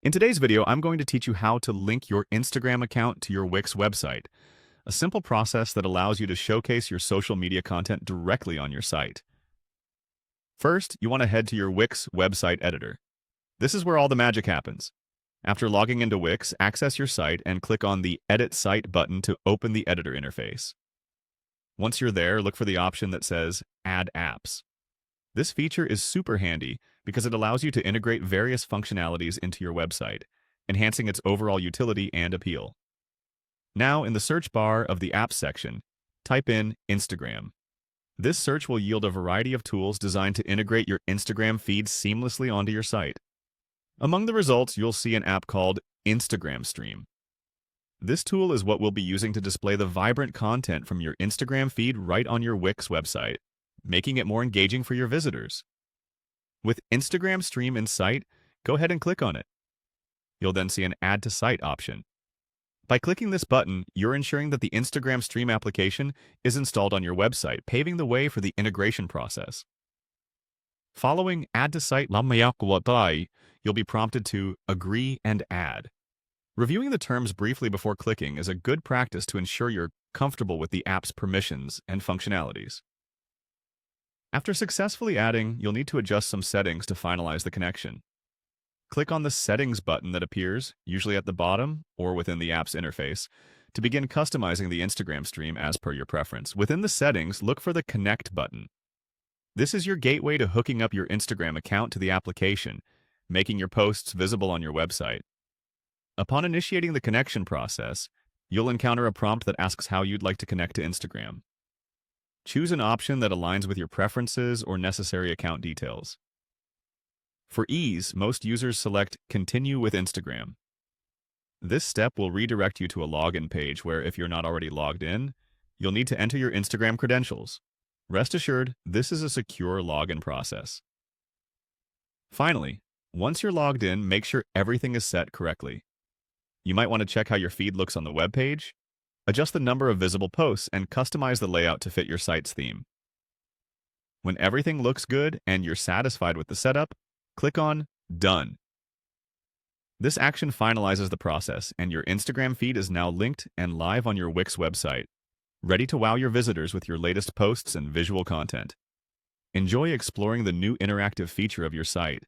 In today's video, I'm going to teach you how to link your Instagram account to your Wix website, a simple process that allows you to showcase your social media content directly on your site. First, you want to head to your Wix website editor. This is where all the magic happens. After logging into Wix, access your site and click on the Edit Site button to open the editor interface. Once you're there, look for the option that says Add Apps. This feature is super handy because it allows you to integrate various functionalities into your website, enhancing its overall utility and appeal. Now, in the search bar of the Apps section, type in Instagram. This search will yield a variety of tools designed to integrate your Instagram feed seamlessly onto your site. Among the results, you'll see an app called Instagram Stream. This tool is what we'll be using to display the vibrant content from your Instagram feed right on your Wix website, making it more engaging for your visitors. With Instagram Stream in sight, go ahead and click on it. You'll then see an Add to Site option. By clicking this button, you're ensuring that the Instagram Stream application is installed on your website, paving the way for the integration process. Following Add to Site, you'll be prompted to Agree and Add. Reviewing the terms briefly before clicking is a good practice to ensure you're comfortable with the app's permissions and functionalities. After successfully adding, you'll need to adjust some settings to finalize the connection. Click on the Settings button that appears, usually at the bottom or within the app's interface, to begin customizing the Instagram stream as per your preference. Within the settings, look for the Connect button. This is your gateway to hooking up your Instagram account to the application, making your posts visible on your website. Upon initiating the connection process, you'll encounter a prompt that asks how you'd like to connect to Instagram. Choose an option that aligns with your preferences or necessary account details. For ease, most users select Continue with Instagram. This step will redirect you to a login page where, if you're not already logged in, you'll need to enter your Instagram credentials. Rest assured, this is a secure login process. Finally, once you're logged in, make sure everything is set correctly. You might want to check how your feed looks on the web page, adjust the number of visible posts, and customize the layout to fit your site's theme. When everything looks good and you're satisfied with the setup, click on Done. This action finalizes the process, and your Instagram feed is now linked and live on your Wix website, ready to wow your visitors with your latest posts and visual content. Enjoy exploring the new interactive feature of your site.